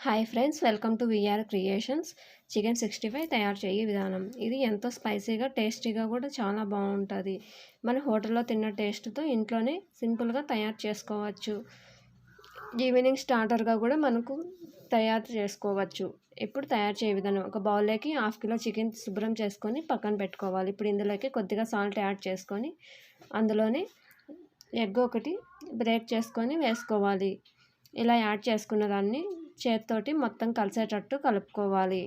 Hi friends, welcome to VR creations. Chicken 65 తయారు చేయే విధానం. ఇది ఎంతో స్పైసీగా టేస్టీగా కూడా చాలా బాగుంటుంది. మన హోటల్లో తిన్న టేస్ట్తో ఇంట్లోనే సింపుల్గా తయారు చేసుకోవచ్చు. ఈవినింగ్ స్టార్టర్గా కూడా మనకు తయారు చేసుకోవచ్చు. ఇప్పుడు తయారు చేయ విధానం: ఒక బౌల్లోకి 1/2 కిలో చికెన్ శుభ్రం చేసుకొని పక్కన పెట్టుకోవాలి. ఇప్పుడు ఇందులోకి కొద్దిగా సాల్ట్ యాడ్ చేసుకొని అందులోనే ఎగ్ ఒకటి బ్రేక్ చేసుకొని వేసుకోవాలి. ఇలా యాడ్ చేసుకున్న దాన్ని చేతితోటి మొత్తం కలిసేటట్టు కలుపుకోవాలి.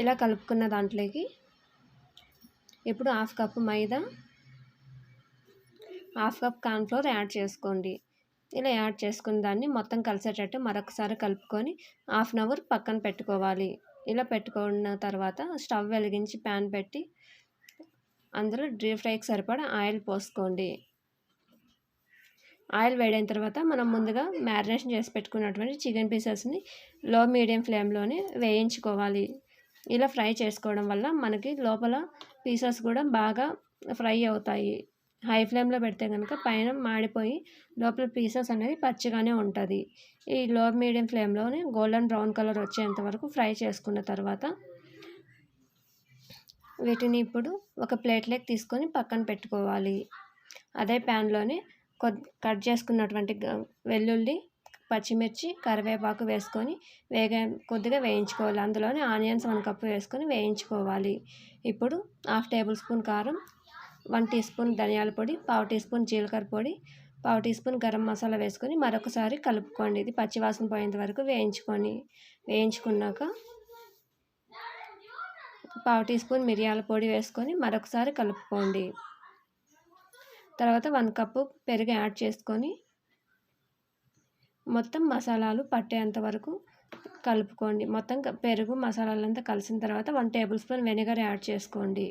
ఇలా కలుపుకున్న దాంట్లోకి ఇప్పుడు 1/2 కప్పు మైదా, 1/2 కప్ కార్న్ఫ్లోర్ యాడ్ చేసుకోండి. ఇలా యాడ్ చేసుకున్న దాన్ని మొత్తం కలిసేటట్టు మరొకసారి కలుపుకొని 1/2 అవర్ పక్కన పెట్టుకోవాలి. ఇలా పెట్టుకున్న తర్వాత స్టవ్ వెలిగించి ప్యాన్ పెట్టి అందులో డీప్ ఫ్రైకి సరిపడా ఆయిల్ పోసుకోండి. ఆయిల్ వేడైన తర్వాత మనం ముందుగా మ్యారినేషన్ చేసి పెట్టుకున్నటువంటి చికెన్ పీసెస్ని లో మీడియం ఫ్లేమ్లోనే వేయించుకోవాలి. ఇలా ఫ్రై చేసుకోవడం వల్ల మనకి లోపల పీసెస్ కూడా బాగా ఫ్రై అవుతాయి. హై ఫ్లేమ్లో పెడితే కనుక పైన మాడిపోయి లోపల పీసెస్ అనేది పచ్చిగానే ఉంటుంది. ఈ లో మీడియం ఫ్లేమ్లోనే గోల్డెన్ బ్రౌన్ కలర్ వచ్చేంత వరకు ఫ్రై చేసుకున్న తర్వాత వీటిని ఇప్పుడు ఒక ప్లేట్లోకి తీసుకొని పక్కన పెట్టుకోవాలి. అదే ప్యాన్లోనే కట్ చేసుకున్నటువంటి వెల్లుల్లి, పచ్చిమిర్చి, కరివేపాకు వేసుకొని కొద్దిగా వేయించుకోవాలి. అందులోనే ఆనియన్స్ 1 కప్పు వేసుకొని వేయించుకోవాలి. ఇప్పుడు 1/2 టేబుల్ స్పూన్ కారం, 1 టీ స్పూన్ ధనియాల పొడి, 1/2 టీ స్పూన్ జీలకర్ర పొడి, 1/2 టీ స్పూన్ గరం మసాలా వేసుకొని మరొకసారి కలుపుకోండి. ఇది పచ్చివాసన పోయేంత వరకు వేయించుకున్నాక 1/2 టీ స్పూన్ మిరియాల పొడి వేసుకొని మరొకసారి కలుపుకోండి. తర్వాత 1 కప్పు పెరుగు యాడ్ చేసుకొని మొత్తం మసాలాలు పట్టేంత వరకు కలుపుకోండి. మొత్తం పెరుగు మసాలాలంతా కలిసిన తర్వాత 1 టేబుల్ స్పూన్ వెనిగర్ యాడ్ చేసుకోండి.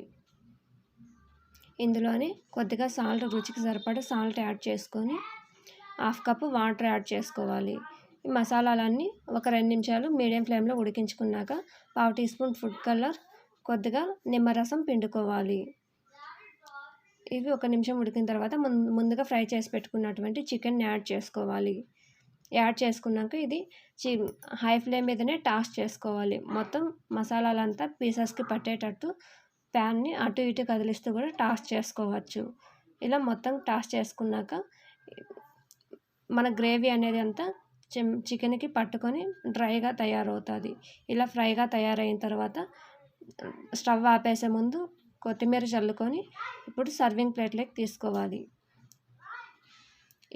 ఇందులోనే కొద్దిగా రుచికి సరిపడా సాల్ట్ యాడ్ చేసుకొని 1/2 కప్పు వాటర్ యాడ్ చేసుకోవాలి. ఈ మసాలాలన్నీ ఒక 2 నిమిషాలు మీడియం ఫ్లేమ్లో ఉడికించుకున్నాక 1/2 టీ స్పూన్ ఫుడ్ కలర్, కొద్దిగా నిమ్మరసం పిండుకోవాలి. ఇవి 1 నిమిషం ఉడికిన తర్వాత ముందుగా ఫ్రై చేసి పెట్టుకున్నటువంటి చికెన్ యాడ్ చేసుకోవాలి. యాడ్ చేసుకున్నాక ఇది హై ఫ్లేమ్ మీదనే టాస్ చేసుకోవాలి. మొత్తం మసాలాలంతా పీసెస్కి పట్టేటట్టు ప్యాన్ని అటు ఇటు కదిలిస్తూ కూడా టాస్ చేసుకోవచ్చు. ఇలా మొత్తం టాస్ చేసుకున్నాక మన గ్రేవీ అనేది అంతా చికెన్కి పట్టుకొని డ్రైగా తయారవుతుంది. ఇలా ఫ్రైగా తయారైన తర్వాత స్టవ్ ఆపేసే ముందు కొత్తిమీర చల్లుకొని ఇప్పుడు సర్వింగ్ ప్లేట్లోకి తీసుకోవాలి.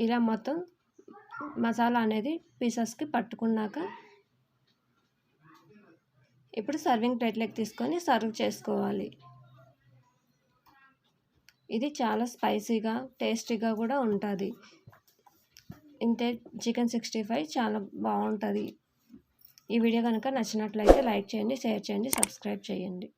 ఇలా మొత్తం మసాలా అనేది పీసెస్కి పట్టుకున్నాక ఇప్పుడు సర్వింగ్ ప్లేట్లోకి తీసుకొని సర్వ్ చేసుకోవాలి. ఇది చాలా స్పైసీగా టేస్టీగా కూడా ఉంటుంది. ఇంతే, చికెన్ 65 చాలా బాగుంటుంది. ఈ వీడియో కనుక నచ్చినట్లయితే లైక్ చేయండి, షేర్ చేయండి, సబ్స్క్రైబ్ చేయండి.